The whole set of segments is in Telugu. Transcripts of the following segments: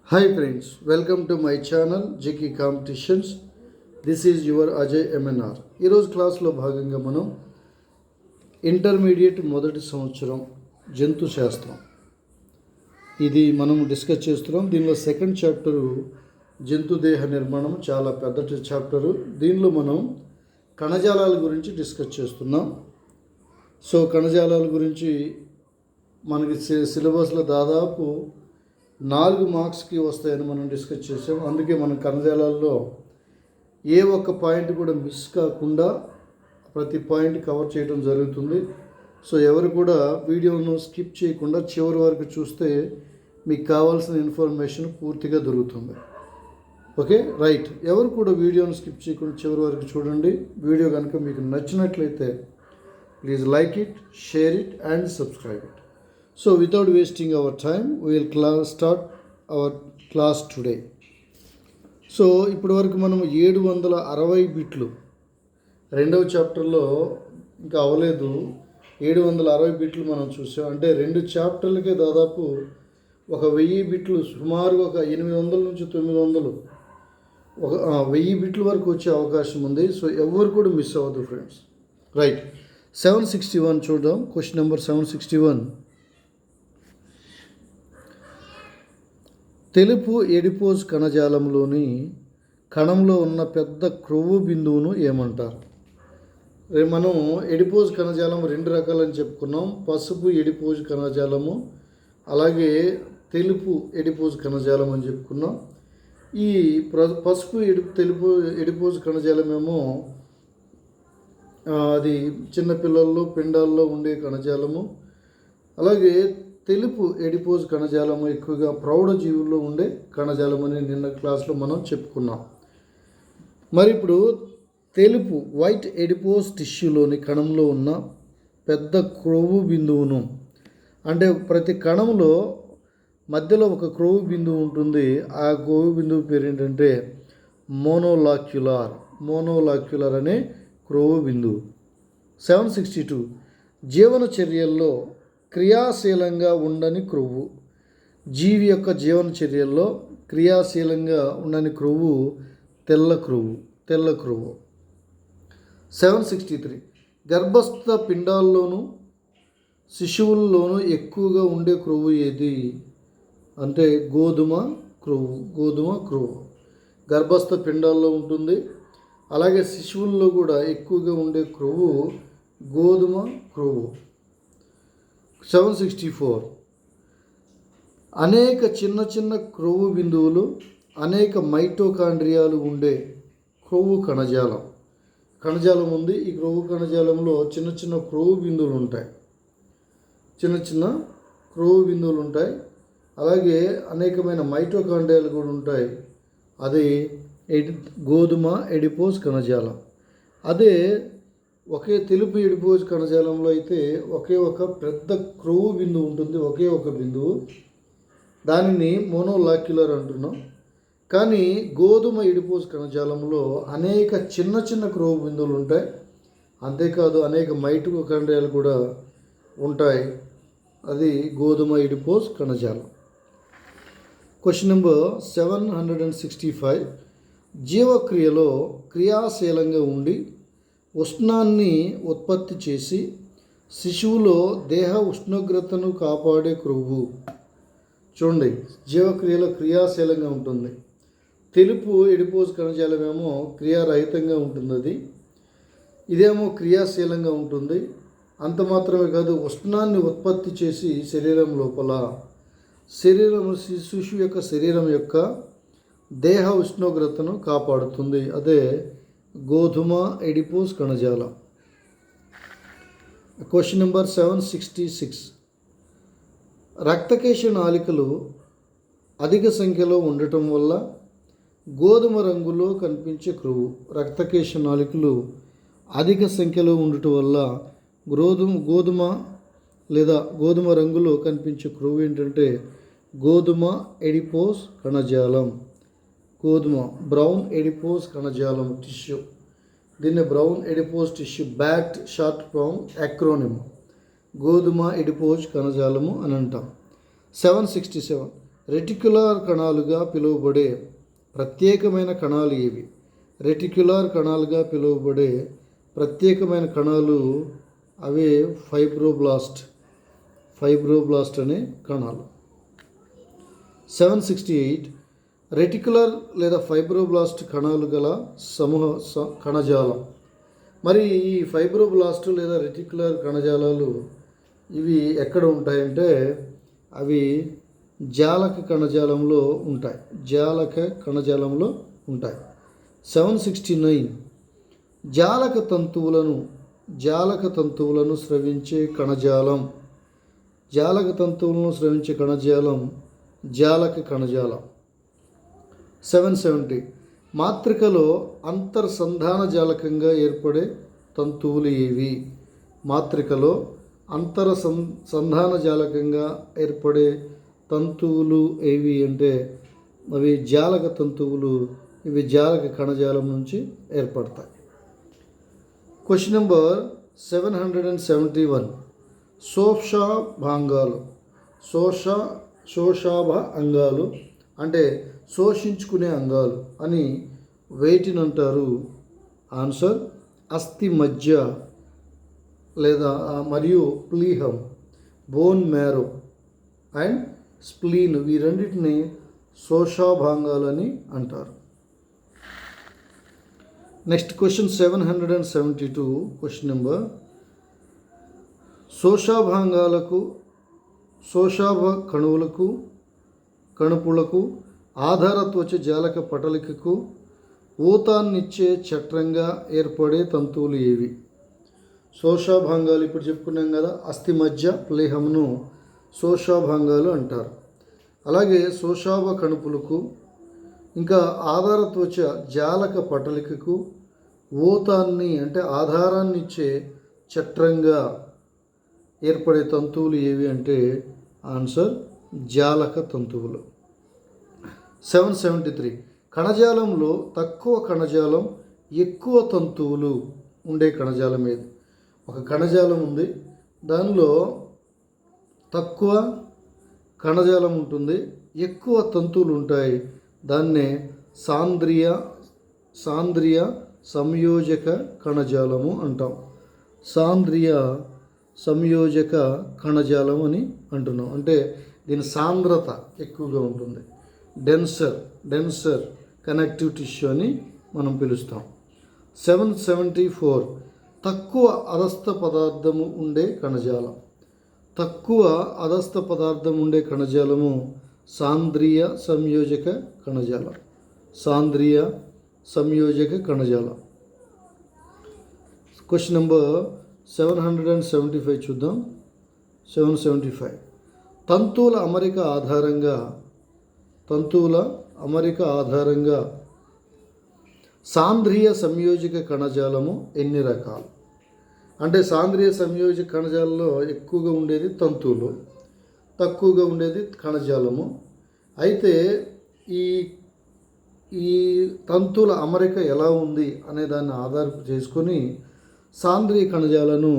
Hi friends, welcome to my channel JK Competitions. This is your Ajay MNR. ఈరోజు క్లాస్లో భాగంగా మనం ఇంటర్మీడియట్ మొదటి సంవత్సరం జంతు శాస్త్రం ఇది మనం డిస్కస్ చేస్తున్నాం. దీనిలో సెకండ్ చాప్టరు జంతు దేహ నిర్మాణం, చాలా పెద్ద చాప్టరు. దీనిలో మనం కణజాలాల గురించి డిస్కస్ చేస్తున్నాం. సో కణజాలాల గురించి మనకి సిలబస్లో దాదాపు 4 మార్క్స్కి వస్తాయని మనం డిస్కస్ చేసాం. అందుకే మనం కణజాలాల్లో ఏ ఒక్క పాయింట్ కూడా మిస్ కాకుండా ప్రతి పాయింట్ కవర్ చేయడం జరుగుతుంది. సో ఎవరు కూడా వీడియోను స్కిప్ చేయకుండా చివరి వరకు చూస్తే మీకు కావాల్సిన ఇన్ఫర్మేషన్ పూర్తిగా దొరుకుతుంది. ఓకే రైట్, ఎవరు కూడా వీడియోను స్కిప్ చేయకుండా చివరి వరకు చూడండి. వీడియో కనుక మీకు నచ్చినట్లయితే please like it, share it and subscribe it. So without wasting our time, we will start our class today. So ఇప్పటి వరకు మనం 760 బిట్లు రెండవ చాప్టర్లో ఇంకా అవ్వలేదు. 760 బిట్లు మనం చూసాం. అంటే 2 చాప్టర్లకే దాదాపు 1000 బిట్లు, సుమారు ఒక 800 నుంచి 900 1000 బిట్ల వరకు వచ్చే అవకాశం ఉంది. సో ఎవరు కూడా మిస్ అవ్వద్దు ఫ్రెండ్స్. రైట్, 761 చూద్దాం. Question number 761. తెలుపు ఎడిపోజ్ కణజాలంలోని కణంలో ఉన్న పెద్ద క్రొవ్వు బిందువును ఏమంటారు? మనం ఎడిపోజ్ కణజాలం 2 రకాలని చెప్పుకున్నాం. పసుపు ఎడిపోజ్ కణజాలము, అలాగే తెలుపు ఎడిపోజ్ కణజాలం అని చెప్పుకున్నాం. ఈ పసుపు తెలుపు ఎడిపోజ్ కణజాలం ఏమో అది చిన్నపిల్లల్లో పిండాల్లో ఉండే కణజాలము. అలాగే తెలుపు ఎడిపోజ్ కణజాలము ఎక్కువగా ప్రౌఢ జీవుల్లో ఉండే కణజాలం అని నిన్న క్లాస్లో మనం చెప్పుకున్నాం. మరి ఇప్పుడు తెలుపు వైట్ ఎడిపోజ్ టిష్యూలోని కణంలో ఉన్న పెద్ద క్రొవ్వు బిందువును, అంటే ప్రతి కణంలో మధ్యలో ఒక క్రొవ్వు బిందువు ఉంటుంది. ఆ క్రొవ్వు బిందువు పేరు ఏంటంటే మోనోలాక్యులర్ అనే క్రొవ్వు బిందువు. 762 జీవన చర్యల్లో క్రియాశీలంగా ఉండని క్రొవ్వు. జీవి యొక్క జీవన చర్యల్లో క్రియాశీలంగా ఉండని క్రొవ్వు తెల్ల క్రొవ్వు. 763 గర్భస్థ పిండాల్లోనూ శిశువుల్లోనూ ఎక్కువగా ఉండే క్రొవ్వు ఏది అంటే గోధుమ క్రొవ్వు. గర్భస్థ పిండాల్లో ఉంటుంది. అలాగే శిశువుల్లో కూడా ఎక్కువగా ఉండే క్రొవ్వు గోధుమ క్రొవ్వు. 764 అనేక చిన్న క్రొవ్వు బిందువులు, అనేక మైటోకాండ్రియాలు ఉండే క్రొవ్వు కణజాలం ఉంది. ఈ క్రొవ్వు కణజాలంలో చిన్న క్రొవ్వు బిందువులు ఉంటాయి. అలాగే అనేకమైన మైటోకాండ్రియాలు కూడా ఉంటాయి. అది గోధుమ ఎడిపోజ్ కణజాలం. అదే ఒకే తెలుపు ఎడిపోజ్ కణజాలంలో అయితే ఒకే ఒక పెద్ద క్రొవ్వు బిందువు ఉంటుంది, ఒకే ఒక బిందువు. దానిని మోనోలాక్యులర్ అంటున్నాం. కానీ గోధుమ ఎడిపోజ్ కణజాలంలో అనేక చిన్న క్రొవ్వు బిందువులు ఉంటాయి. అంతేకాదు అనేక మైటోకాండ్రియాలు కూడా ఉంటాయి. అది గోధుమ ఎడిపోజ్ కణజాలం. క్వశ్చన్ నెంబర్ 765 జీవక్రియలో క్రియాశీలంగా ఉండి ఉష్ణాన్ని ఉత్పత్తి చేసి శిశువులో దేహ ఉష్ణోగ్రతను కాపాడే క్రొవ్వు. చూడండి, జీవక్రియలో క్రియాశీలంగా ఉంటుంది. తెలుపు ఎడిపోజ్ కణజాలం ఏమో క్రియారహితంగా ఉంటుంది. ఇదేమో క్రియాశీలంగా ఉంటుంది. అంత మాత్రమే కాదు, ఉష్ణాన్ని ఉత్పత్తి చేసి శిశువు యొక్క శరీరం యొక్క దేహ ఉష్ణోగ్రతను కాపాడుతుంది. అదే గోధుమ ఎడిపోజ్ కణజాలం. క్వశ్చన్ నెంబర్ 766 రక్తకేశ నాళికలు అధిక సంఖ్యలో ఉండటం వల్ల గోధుమ రంగులో కనిపించే క్రొవ్వు. రక్తకేశ నాళికలు అధిక సంఖ్యలో ఉండటం వల్ల గోధుమ రంగులో కనిపించే క్రొవ్వు ఏంటంటే గోధుమ ఎడిపోజ్ కణజాలం. బ్రౌన్ ఎడిపోజ్ కణజాలం టిష్యూ. దీన్ని brown adipose tissue BAT short form acronym గోధుమ ఎడిపోజ్ కణజాలము అని అంటాం. 767 రెటిక్యులర్ కణాలుగా పిలువబడే ప్రత్యేకమైన కణాలు ఏవి? రెటిక్యులర్ కణాలుగా పిలువబడే ప్రత్యేకమైన కణాలు అవే ఫైబ్రోబ్లాస్ట్ అనే కణాలు. 768 రెటిక్యులర్ లేదా ఫైబ్రోబ్లాస్ట్ కణాలు గల కణజాలం. మరి ఈ ఫైబ్రోబ్లాస్ట్ లేదా రెటిక్యులర్ కణజాలాలు ఇవి ఎక్కడ ఉంటాయంటే అవి జాలక కణజాలంలో ఉంటాయి. 769 జాలక తంతువులను స్రవించే కణజాలం. జాలక కణజాలం. 770 మాత్రికలో అంతర్సంధాన జాలకంగా ఏర్పడే తంతువులు ఏవి? మాత్రికలో సంధాన జాలకంగా ఏర్పడే తంతువులు ఏవి అంటే అవి జాలక తంతువులు. ఇవి జాలక కణజాలం నుంచి ఏర్పడతాయి. క్వశ్చన్ నెంబర్ 771 శోషాభ అంగాలు అంటే శోషించుకునే అంగాలు అని వేటిని అంటారు? ఆన్సర్ అస్థి మజ్జ లేదా మరియు ప్లీహం, బోన్ మ్యారో అండ్ స్ప్లీన్, ఈ రెండింటిని శోషాభాంగాలు అని అంటారు. నెక్స్ట్ క్వశ్చన్ 772 క్వశ్చన్ నెంబర్ శోషాభ కణుపులకు ఆధారత్వచ జాలక పటలికకు ఊతాన్నిచ్చే చట్రంగా ఏర్పడే తంతువులు ఏవి? శోషాభాంగాలు ఇప్పుడు చెప్పుకున్నాం కదా, అస్థి మజ్జ ప్లేహమును శోషాభాంగాలు అంటారు. అలాగే శోషాభ కణుపులకు ఇంకా ఆధారత్వచ జాలక పటలికకు ఊతాన్ని అంటే ఆధారాన్ని ఇచ్చే చట్రంగా ఏర్పడే తంతువులు ఏవి అంటే ఆన్సర్ జాలక తంతువులు. 773 కణజాలంలో తక్కువ కణజాలం ఎక్కువ తంతువులు ఉండే కణజాలం ఏది? ఒక కణజాలం ఉంది, దానిలో తక్కువ కణజాలం ఉంటుంది, ఎక్కువ తంతువులు ఉంటాయి. దాన్నే సాంద్రియ సంయోజక కణజాలము అంటాం. సాంద్రియ సంయోజక కణజాలం అని అంటున్నాం. అంటే దీని సాంద్రత ఎక్కువగా ఉంటుంది. డెన్సర్ కనెక్టివ్ టిష్యూ అని మనం పిలుస్తాం. 774 తక్కువ అదస్థ పదార్థము ఉండే కణజాలము సాంద్రియ సంయోజక కణజాలం. క్వశ్చన్ నెంబర్ 775 చూద్దాం. 775 తంతువుల అమరిక ఆధారంగా సాంద్రియ సంయోజక కణజాలము ఎన్ని రకాలు? అంటే సాంద్రియ సంయోజక కణజాలంలో ఎక్కువగా ఉండేది తంతువులు, తక్కువగా ఉండేది కణజాలము. అయితే ఈ తంతువుల అమరిక ఎలా ఉంది అనే దాన్ని ఆధారం చేసుకొని సాంద్రియ కణజాలను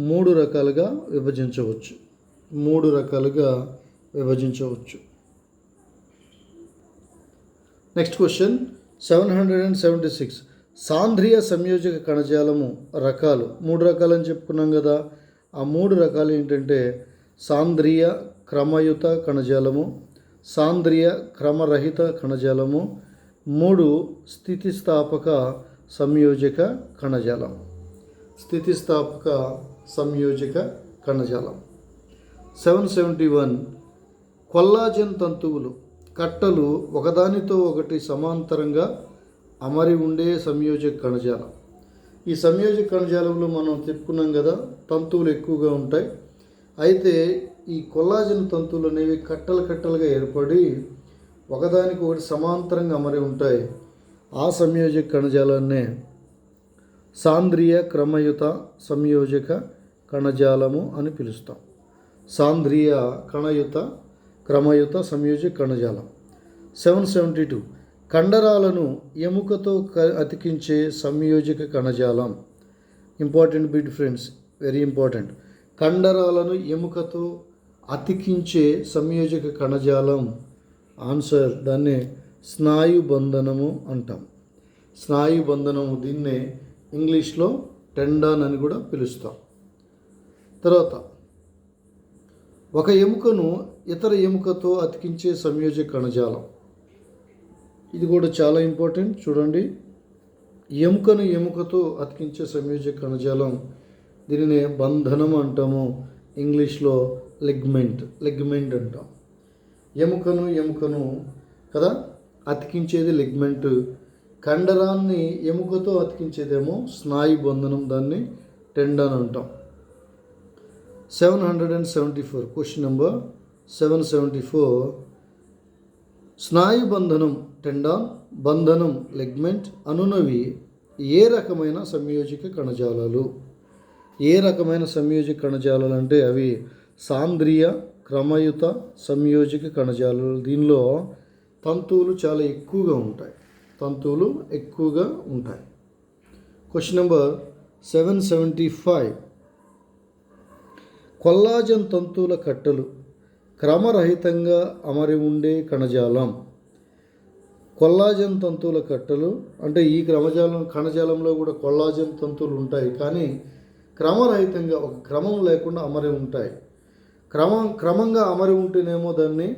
మూడు రకాలుగా విభజించవచ్చు. నెక్స్ట్ క్వశ్చన్ 776 సాంద్రియ సంయోజక కణజాలము రకాలు. మూడు రకాలని చెప్పుకున్నాం కదా. ఆ మూడు రకాలు ఏంటంటే సాంద్రియ క్రమయుత కణజాలము, సాంద్రియ క్రమరహిత కణజాలము, 3 స్థితిస్థాపక సంయోజక కణజాలం. 771 కొల్లాజెన్ తంతువులు కట్టలు ఒకదానితో ఒకటి సమాంతరంగా అమరి ఉండే సంయోజక కణజాలం. ఈ సంయోజక కణజాలంలో మనం చెప్పుకున్నాం కదా, తంతువులు ఎక్కువగా ఉంటాయి. అయితే ఈ కొల్లాజెన్ తంతువులు అనేవి కట్టలుగా ఏర్పడి ఒకదానికి ఒకటి సమాంతరంగా అమరి ఉంటాయి. ఆ సంయోజక కణజాలాన్నే సాంద్రియ క్రమయుత సంయోజక కణజాలము అని పిలుస్తాం. సాంద్రియ క్రమయుత సంయోజక కణజాలం. 772 కండరాలను ఎముకతో అతికించే సంయోజక కణజాలం. Important bit friends, very important. కండరాలను ఎముకతో అతికించే సంయోజక కణజాలం ఆన్సర్ దాన్నే స్నాయుబంధనము అంటాం. స్నాయుబంధనము దీన్నే ఇంగ్లీష్లో టెండాన్ అని కూడా పిలుస్తాం. తర్వాత ఒక ఎముకను ఇతర ఎముకతో అతికించే సంయోజక కణజాలం. ఇది కూడా చాలా ఇంపార్టెంట్. చూడండి, ఎముకను ఎముకతో అతికించే సంయోజక కణజాలం, దీనినే బంధనం అంటాము. ఇంగ్లీష్లో లెగ్మెంట్ అంటాం. ఎముకను కదా అతికించేది లెగ్మెంట్, కండరాన్ని ఎముకతో అతికించేదేమో స్నాయు బంధనం, దాన్ని టెండాన్ అంటాం. 774 క్వశ్చన్ నెంబర్ 774. స్నాయు బంధనం టెండాన్, బంధనం లెగ్మెంట్ అనునవి ఏ రకమైన సంయోజక కణజాలాలు? ఏ రకమైన సంయోజక కణజాలాలు అంటే అవి సాంద్రీయ క్రమయుత సంయోజక కణజాలాలు. దీనిలో తంతువులు చాలా ఎక్కువగా ఉంటాయి. Question number 775. కొల్లాజన్ తంతువుల కట్టలు క్రమరహితంగా అమరి ఉండే కణజాలం. కొల్లాజన్ తంతువుల కట్టలు అంటే ఈ కణజాలంలో కూడా కొల్లాజన్ తంతువులు ఉంటాయి, కానీ క్రమరహితంగా ఒక క్రమం లేకుండా అమరి ఉంటాయి. క్రమంగా అమరి ఉంటేనేమో దాన్ని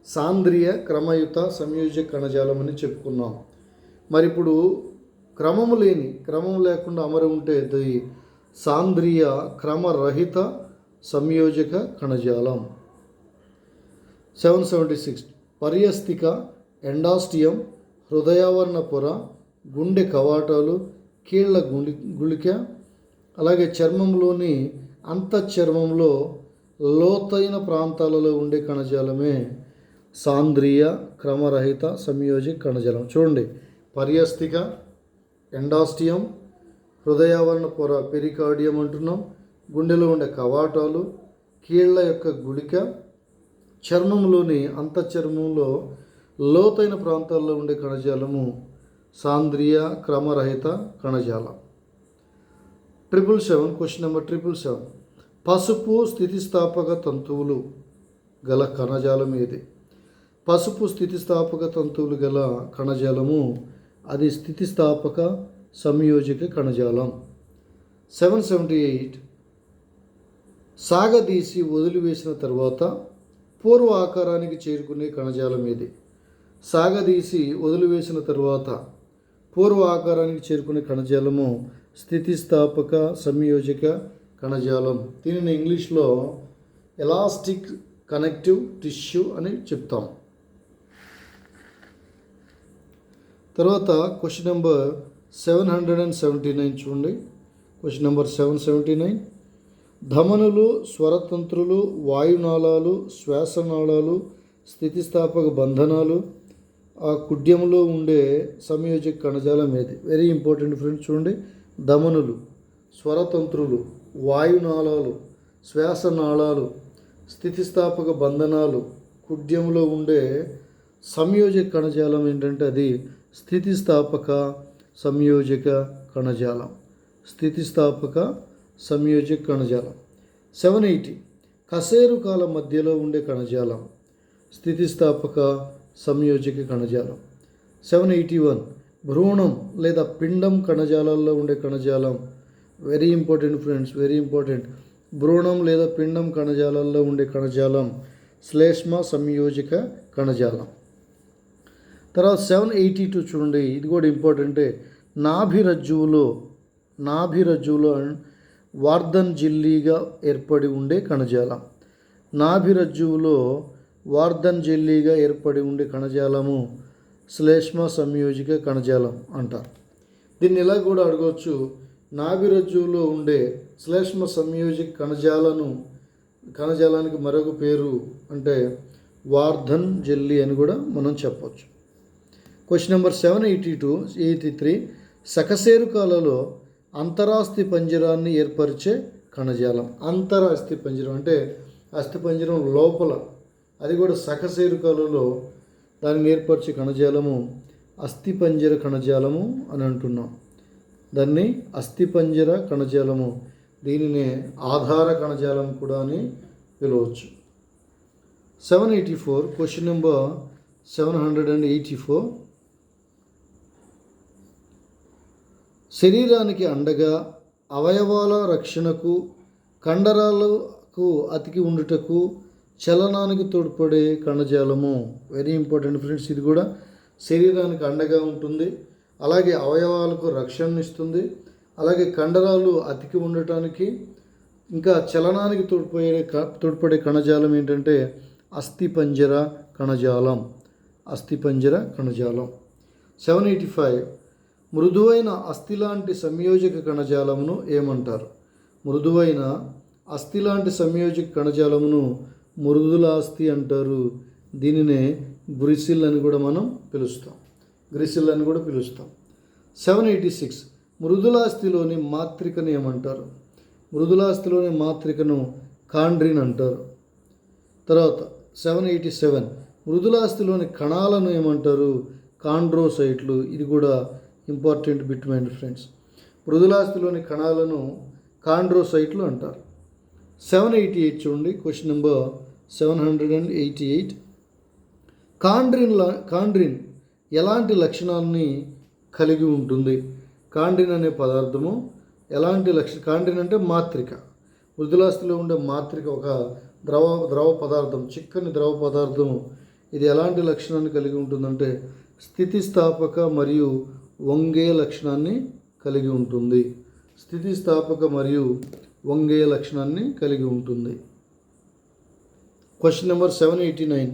సాంద్రీయ క్రమయుత సంయోజక కణజాలం అని చెప్పుకున్నాం. మరి ఇప్పుడు క్రమం లేకుండా అమరి ఉంటే అది సాంద్రీయ క్రమరహిత సంయోజక కణజాలం. 776. పర్యస్థిక, ఎండాస్టియం, హృదయావరణ పొర, గుండె కవాటాలు, కీళ్ల గుళిక, అలాగే చర్మంలోని అంతఃచర్మంలో లోతైన ప్రాంతాలలో ఉండే కణజాలమే సాంద్రీయ క్రమరహిత సంయోజక కణజాలం. చూడండి, పర్యస్థిక, ఎండాస్టియం, హృదయావరణ పొర పెరికార్డియం అంటున్నాం, గుండెలో ఉండే కవాటాలు, కీళ్ల యొక్క గుళిక, చర్మంలోని అంతఃచర్మంలో లోతైన ప్రాంతాల్లో ఉండే కణజాలము సాంద్రీయ క్రమరహిత కణజాలం. 777 క్వశ్చన్ నెంబర్ 777. పసుపు స్థితిస్థాపక తంతువులు గల కణజాలం ఏది? పసుపు స్థితిస్థాపక తంతువులు గల కణజాలము అది స్థితిస్థాపక సంయోజక కణజాలం. 778. సాగదీసి వదిలివేసిన తర్వాత పూర్వ ఆకారానికి చేరుకునే కణజాలం ఏది? సాగదీసి వదిలివేసిన తర్వాత పూర్వ ఆకారానికి చేరుకునే కణజాలము స్థితిస్థాపక సంయోజక కణజాలం. దీనిని ఇంగ్లీష్లో ఎలాస్టిక్ కనెక్టివ్ టిష్యూ అని చెప్తాం. తర్వాత క్వశ్చన్ నెంబర్ 779 చూడండి. Question number 779. ధమనులు, స్వరతంత్రులు, వాయునాళాలు, శ్వాసనాళాలు, స్థితిస్థాపక బంధనాలు ఆ కుడ్యంలో ఉండే సంయోజక కణజాలం ఏది? Very important friends. చూడండి, ధమనులు, స్వరతంత్రులు, వాయునాళాలు, శ్వాసనాళాలు, స్థితిస్థాపక బంధనాలు, కుడ్యంలో ఉండే సంయోజక కణజాలం ఏంటంటే అది స్థితిస్థాపక సంయోజక కణజాలం. స్థితిస్థాపక సంయోజక కణజాలం. 780. కశేరు కాల మధ్యలో ఉండే కణజాలం స్థితిస్థాపక సంయోజక కణజాలం. 781. భ్రూణం లేదా పిండం కణజాలాల్లో ఉండే కణజాలం. Very important friends, very important. భ్రూణం లేదా పిండం కణజాలాల్లో ఉండే కణజాలం శ్లేష్మ సంయోజక కణజాలం. తర్వాత 782 చూడండి, ఇది కూడా ఇంపార్టెంటే. నాభిరజ్జువులో వార్ధన్ జెల్లీగా ఏర్పడి ఉండే కణజాలం. నాభిరజ్జువులో వార్ధన్ జెల్లీగా ఏర్పడి ఉండే కణజాలము శ్లేష్మ సంయోజక కణజాలం అంటారు. దీన్ని ఇలా కూడా అడగవచ్చు, నాభిరజ్జువులో ఉండే శ్లేష్మ సంయోజక కణజాలానికి మరొక పేరు అంటే వార్ధన్ జెల్లీ అని కూడా మనం చెప్పవచ్చు. Question number 783. సకశేరుకాలలో అంతరాస్థి పంజరాన్ని ఏర్పరిచే కణజాలం. అంతరాస్థి పంజరం అంటే అస్థిపంజరం లోపల, అది కూడా సకశేరుకాలలో దాన్ని ఏర్పరిచే కణజాలము అస్థిపంజర కణజాలము అని అంటున్నాం. దాన్ని అస్థిపంజర కణజాలము, దీనినే ఆధార కణజాలం కూడా అని పిలవచ్చు. 784 క్వశ్చన్ నెంబర్ 784 శరీరానికి అండగా అవయవాల రక్షణకు కండరాలకు అతికి ఉండుటకు చలనానికి తోడ్పడే కణజాలము. Very important friends. ఇది కూడా శరీరానికి అండగా ఉంటుంది, అలాగే అవయవాలకు రక్షణ ఇస్తుంది, అలాగే కండరాలు అతికి ఉండటానికి ఇంకా చలనానికి తోడ్పడే కణజాలం ఏంటంటే అస్థిపంజర కణజాలం. అస్థిపంజర కణజాలం. 785 మృదువైన అస్థి లాంటి సంయోజక కణజాలమును ఏమంటారు? మృదువైన అస్థి లాంటి సంయోజక కణజాలమును మృదులాస్థి అంటారు. దీనినే గ్రిసిల్ అని కూడా మనం పిలుస్తాం. 786 మృదులాస్థిలోని మాత్రికను ఏమంటారు? మృదులాస్థిలోని మాత్రికను కాండ్రిన్ అంటారు. తర్వాత 787 మృదులాస్థిలోని కణాలను ఏమంటారు? కాండ్రోసైట్లు. ఇది కూడా ఇంపార్టెంట్ బిట్ మైండ్ ఫ్రెండ్స్. మృదులాస్థిలోని కణాలను కాండ్రోసైట్లు అంటారు. 788 చూడండి, క్వశ్చన్ నెంబర్ 788. కాండ్రిన్ ఎలాంటి లక్షణాలని కలిగి ఉంటుంది? కాండ్రిన్ అనే పదార్థము ఎలాంటి కాండ్రిన్ అంటే మాత్రిక. మృదులాస్థిలో ఉండే మాత్రిక ఒక ద్రవ పదార్థం, చిక్కని ద్రవ పదార్థం. ఇది ఎలాంటి లక్షణాన్ని కలిగి ఉంటుందంటే స్థితిస్థాపక మరియు వంగే లక్షణాన్ని కలిగి ఉంటుంది. స్థితిస్థాపక మరియు వంగే లక్షణాన్ని కలిగి ఉంటుంది. క్వశ్చన్ నెంబర్ 789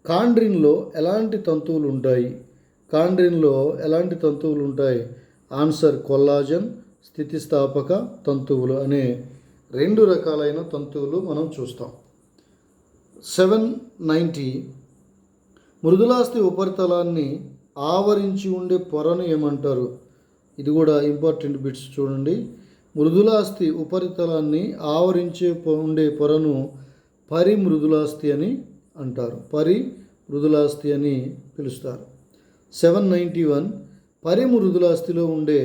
కాండ్రిన్లో ఎలాంటి తంతువులు ఉంటాయి? కాండ్రిన్లో ఎలాంటి తంతువులు ఉంటాయి? ఆన్సర్ కొల్లాజన్, స్థితిస్థాపక తంతువులు అనే 2 రకాలైన తంతువులు మనం చూస్తాం. 790 మృదులాస్థి ఉపరితలాన్ని ఆవరించి ఉండే పొరను ఏమంటారు? ఇది కూడా ఇంపార్టెంట్ బిట్స్ చూడండి. మృదులాస్థి ఉపరితలాన్ని ఆవరించే ఉండే పొరను పరిమృదులాస్థి అని అంటారు. పరిమృదులాస్థి అని పిలుస్తారు. 791 పరిమృదులాస్థిలో ఉండే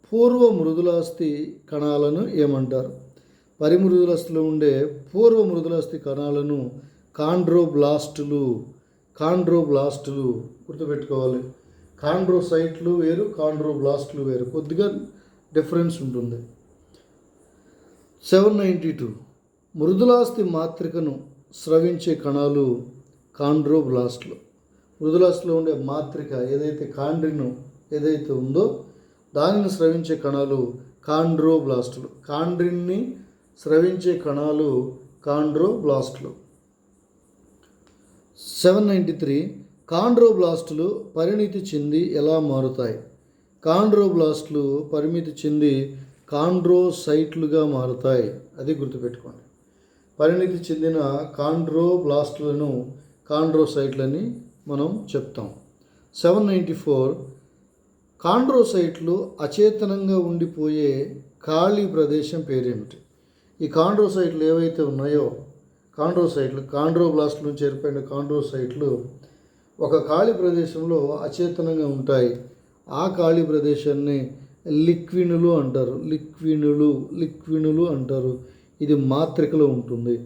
పూర్వ మృదులాస్థి కణాలను ఏమంటారు? పరిమృదులాస్థిలో ఉండే పూర్వ మృదులాస్థి కణాలను కాండ్రోబ్లాస్టులు. గుర్తుపెట్టుకోవాలి. కాండ్రోసైట్లు వేరు, కాండ్రోబ్లాస్టులు వేరు, కొద్దిగా డిఫరెన్స్ ఉంటుంది. 792 మృదులాస్థి మాత్రికను స్రవించే కణాలు కాండ్రోబ్లాస్టులు. మృదులాస్థిలో ఉండే మాత్రిక ఏదైతే కాండ్రిన్ ఏదైతే ఉందో దానిని స్రవించే కణాలు కాండ్రోబ్లాస్టులు. కాండ్రిన్ని స్రవించే కణాలు కాండ్రోబ్లాస్టులు. 793 కాండ్రోబ్లాస్టులు పరిణితి చెంది ఎలా మారుతాయి? కాండ్రోబ్లాస్టులు పరిమితి చెంది కాండ్రోసైట్లుగా మారుతాయి. అది గుర్తుపెట్టుకోండి. పరిణితి చెందిన కాండ్రోబ్లాస్టులను కాండ్రోసైట్లని మనం చెప్తాం. 794 కాండ్రోసైట్లు అచేతనంగా ఉండిపోయే ఖాళీ ప్రదేశం పేరేమిటి? ఈ కాండ్రోసైట్లు ఏవైతే ఉన్నాయో కాండ్రోబ్లాస్ట్ నుంచి ఏర్పడిన కాండ్రోసైట్లు ఒక ఖాళీ ప్రదేశంలో అచేతనంగా ఉంటాయి. ఆ ఖాళీ ప్రదేశాన్ని లిక్వినులు అంటారు. ఇది మాత్రికలో ఉంటుంది.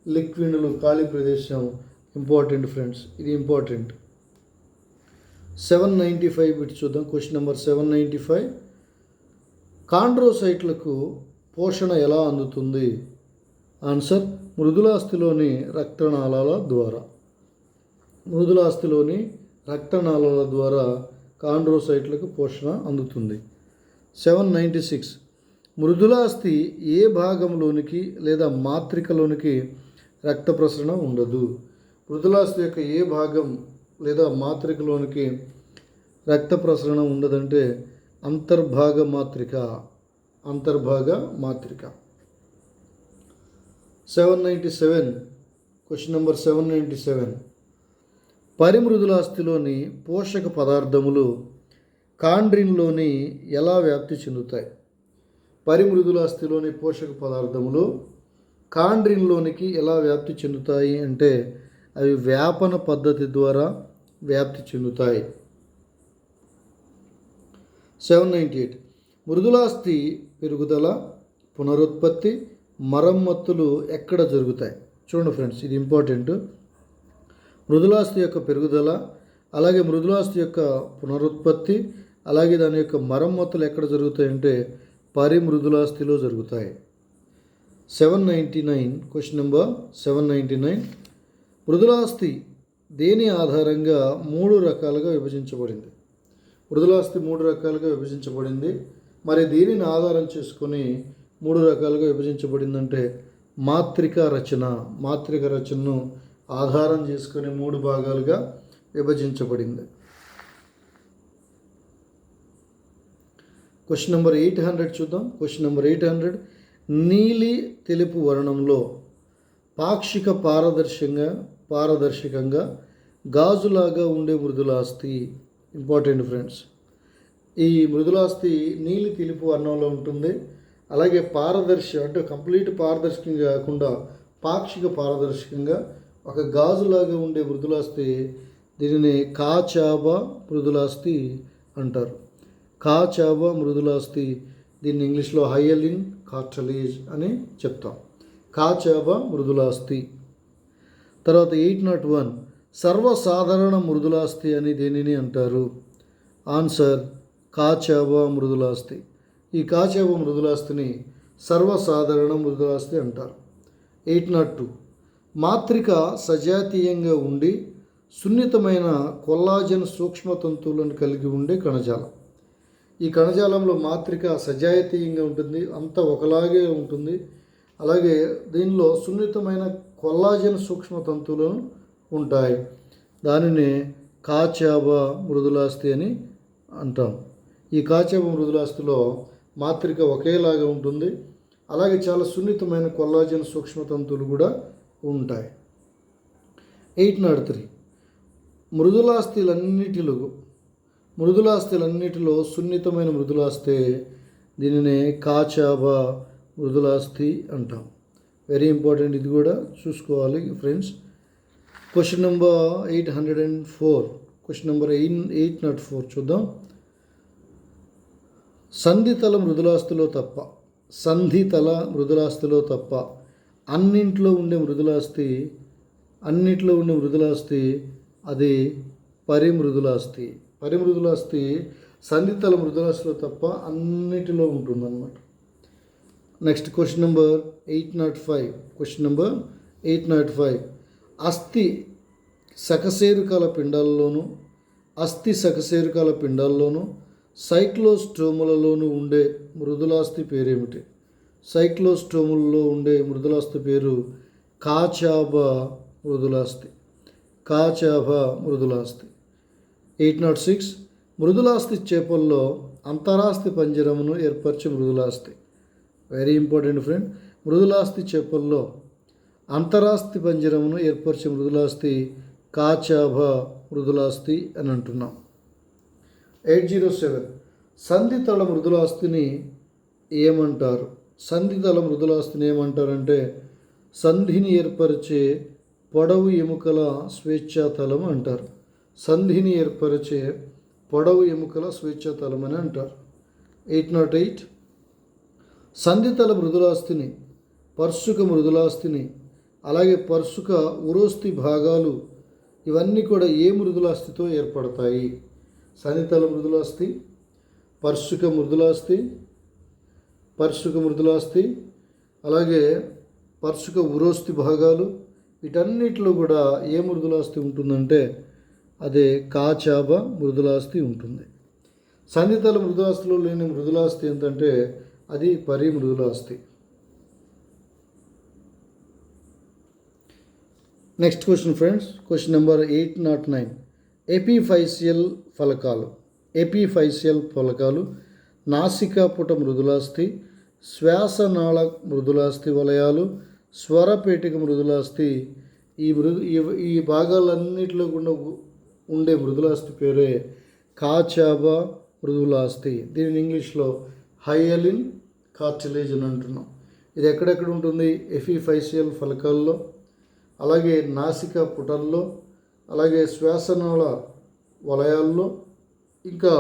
లిక్వినులు ఖాళీ ప్రదేశం ఇంపార్టెంట్ ఫ్రెండ్స్, ఇది ఇంపార్టెంట్. 795 బిట్ చూద్దాం. క్వశ్చన్ నెంబర్ 795 కాండ్రోసైట్లకు పోషణ ఎలా అందుతుంది? ఆన్సర్ మృదులాస్థిలోని రక్తనాళాల ద్వారా కాండ్రోసైట్లకు పోషణ అందుతుంది. 796 మృదులాస్థి ఏ భాగంలోనికి లేదా మాత్రికలోనికి రక్త ప్రసరణ ఉండదు? మృదులాస్థి యొక్క ఏ భాగం లేదా మాత్రికలోనికి రక్త ప్రసరణ ఉండదంటే అంతర్భాగ మాత్రిక. 797 క్వశ్చన్ నెంబర్ 797 పరిమృదులాస్థిలోని పోషక పదార్థములు కాండ్రిన్లోని ఎలా వ్యాప్తి చెందుతాయి? పరిమృదులాస్థిలోని పోషక పదార్థములు కాండ్రిన్లోనికి ఎలా వ్యాప్తి చెందుతాయి అంటే అవి వ్యాపన పద్ధతి ద్వారా వ్యాప్తి చెందుతాయి. 798 మృదులాస్థి పెరుగుదల, పునరుత్పత్తి, మరమ్మతులు ఎక్కడ జరుగుతాయి? చూడండి ఫ్రెండ్స్, ఇది ఇంపార్టెంట్. మృదులాస్థి యొక్క పెరుగుదల, అలాగే మృదులాస్థి యొక్క పునరుత్పత్తి, అలాగే దాని యొక్క మరమ్మతులు ఎక్కడ జరుగుతాయంటే పరిమృదులాస్థిలో జరుగుతాయి. 799 క్వశ్చన్ నెంబర్ 799. మృదులాస్థి దేని ఆధారంగా 3 రకాలుగా విభజించబడింది? మృదులాస్థి 3 రకాలుగా విభజించబడింది. మరి దీనిని ఆధారం చేసుకొని 3 రకాలుగా విభజించబడిందంటే మాత్రిక రచనను ఆధారం చేసుకొని 3 భాగాలుగా విభజించబడింది. క్వశ్చన్ నెంబర్ 800 చూద్దాం. Question number 800. నీలి తెలుపు వర్ణంలో పాక్షిక పారదర్శకంగా గాజులాగా ఉండే మృదులాస్థి. ఇంపార్టెంట్ ఫ్రెండ్స్, ఈ మృదులాస్థి నీలి తెలుపు వర్ణంలో ఉంటుంది. అలాగే అంటే కంప్లీట్ పారదర్శకంగా కాకుండా పాక్షిక పారదర్శకంగా ఒక గాజులాగా ఉండే మృదులాస్థి, దీనిని కాచాబా మృదులాస్థి అంటారు. కాచాబా మృదులాస్థి, దీన్ని ఇంగ్లీష్లో హైయలిన్ కార్టలేజ్ అని చెప్తాం. కాచాబా మృదులాస్థి. తర్వాత 801. సర్వసాధారణ మృదులాస్థి అని దేనిని అంటారు? ఆన్సర్ కాచాబా మృదులాస్థి. ఈ కాచాబా మృదులాస్థిని సర్వసాధారణ మృదులాస్థి అంటారు. 802. మాత్రిక సజాతీయంగా ఉండి సున్నితమైన కొల్లాజన్ సూక్ష్మతంతువులను కలిగి ఉండే కణజాలం. ఈ కణజాలంలో మాత్రిక సజాతీయంగా ఉంటుంది, అంతా ఒకలాగే ఉంటుంది. అలాగే దీనిలో సున్నితమైన కొల్లాజన్ సూక్ష్మతంతువులు ఉంటాయి. దానిని కాచాబా మృదులాస్థి అని అంటాం. ఈ కాచాబా మృదులాస్థిలో మాత్రిక ఒకేలాగా ఉంటుంది. అలాగే చాలా సున్నితమైన కొల్లాజన్ సూక్ష్మతంతువులు కూడా ఉంటాయి. 803. మృదులాస్థిలన్నిటిలో సున్నితమైన మృదులాస్థి, దీనినే కాచాబా మృదులాస్థి అంటాం. వెరీ ఇంపార్టెంట్, ఇది కూడా చూసుకోవాలి friends. Question number 804. Question number 804 చూద్దాం. సంధితల మృదులాస్థిలో తప్ప అన్నింట్లో ఉండే మృదులాస్థి అది పరిమృదులాస్థి. పరిమృదులాస్థి సంధితల మృదులాస్థిలో తప్ప అన్నిటిలో ఉంటుందన్నమాట. Next question number 805. Question number 805. అస్థి సకశేరుకాల పిండాల్లోనూ సైక్లోస్టోములలోనూ ఉండే మృదులాస్థి పేరేమిటి? సైక్లోస్టోములలో ఉండే మృదులాస్థి పేరు కాచాబా మృదులాస్థి. 806. మృదులాస్థి చేపల్లో అంతరాస్థి పంజరమును ఏర్పరిచే మృదులాస్థి. వెరీ ఇంపార్టెంట్ ఫ్రెండ్, మృదులాస్థి చేపల్లో అంతరాస్థి పంజరమును ఏర్పరిచే మృదులాస్థి కాచాబా మృదులాస్థి అని అంటున్నాం. 807. సంధితల మృదులాస్థిని ఏమంటారంటే సంధిని ఏర్పరిచే పొడవు ఎముకల స్వేచ్ఛాతలం అంటారు. సంధిని ఏర్పరిచే పొడవు ఎముకల స్వేచ్ఛాతలం అని అంటారు. 808. సంధితల మృదులాస్థిని, పర్సుక మృదులాస్థిని, అలాగే పర్సుక ఉరోస్థి భాగాలు, ఇవన్నీ కూడా ఏ మృదులాస్థితో ఏర్పడతాయి? సంధితల మృదులాస్థి, పర్సుక మృదులాస్థి, అలాగే పర్సుక ఉరోస్థి భాగాలు, వీటన్నిటిలో కూడా ఏ మృదులాస్థి ఉంటుందంటే అదే కాచాబా మృదులాస్థి ఉంటుంది. సంధితల మృదులాస్థిలో లేని మృదులాస్థి ఏంటంటే అది పరిమృదులాస్థి. Next question friends, question number 809. Epiphyseal ఫలకాలు నాసికాపుట మృదులాస్థి, శ్వాసనాళ మృదులాస్థి వలయాలు, స్వరపేటిక మృదులాస్థి, ఈ భాగాలన్నిటిలో కూడా ఉండే మృదులాస్థి పేరే కాచాబా మృదులాస్థి. దీనిని ఇంగ్లీష్లో హైయలిన్ కార్టిలేజ్ అని అంటున్నాం. ఇది ఎక్కడెక్కడ ఉంటుంది? ఎపిఫైసియల్ ఫలకాల్లో, అలాగే నాసికా పుటల్లో, అలాగే శ్వాసనాళ వలయాల్లో, ఇంకా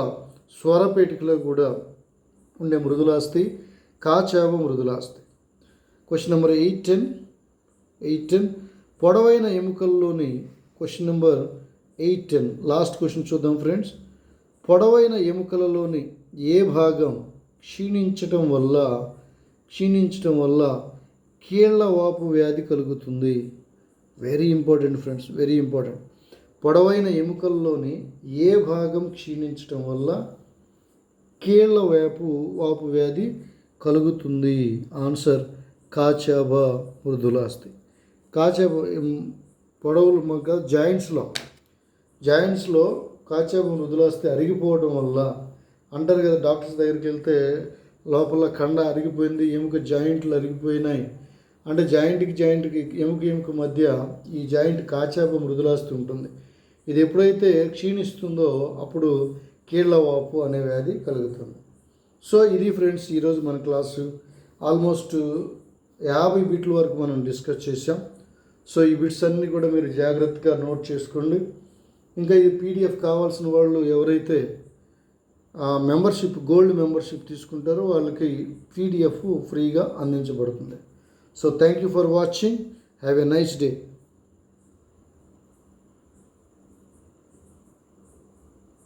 స్వరపేటికలో కూడా ఉండే మృదులాస్థి కాచాబా మృదులాస్థి. Question number 810. పొడవైన ఎముకల్లోని క్వశ్చన్ నెంబర్ 8, 10 లాస్ట్ క్వశ్చన్ చూద్దాం ఫ్రెండ్స్. పొడవైన ఎముకలలోని ఏ భాగం క్షీణించటం వల్ల కీళ్ళ వాపు వ్యాధి కలుగుతుంది? Very important friends, very important. పొడవైన ఎముకల్లోని ఏ భాగం క్షీణించటం వల్ల కీళ్ళ వాపు వ్యాధి కలుగుతుంది? ఆన్సర్ కాచాబా మృదులాస్థి. కాచాబా పొడవులు మగ్గ జాయింట్స్లో కాచాబా మృదులాస్థి అరిగిపోవడం వల్ల అంటారు కదా, డాక్టర్స్ దగ్గరికి వెళ్తే లోపల కండ అరిగిపోయింది, ఎముక జాయింట్లు అరిగిపోయినాయి అంటే జాయింట్కి ఎముక మధ్య ఈ జాయింట్ కాచాబా మృదులాస్థి ఉంటుంది. ఇది ఎప్పుడైతే క్షీణిస్తుందో అప్పుడు కీళ్ళ వాపు అనే వ్యాధి కలుగుతుంది. సో ఇది ఫ్రెండ్స్ ఈరోజు మన క్లాసు. ఆల్మోస్ట్ 50 బిట్ల వరకు మనం డిస్కస్ చేసాం. సో ఈ బిట్స్ అన్నీ కూడా మీరు జాగ్రత్తగా నోట్ చేసుకోండి. ఇంకా ఈ పీడిఎఫ్ కావాల్సిన వాళ్ళు ఎవరైతే గోల్డ్ మెంబర్షిప్ తీసుకుంటారో వాళ్ళకి పీడిఎఫ్ ఫ్రీగా అందించబడుతుంది. So thank you for watching. Have a nice day.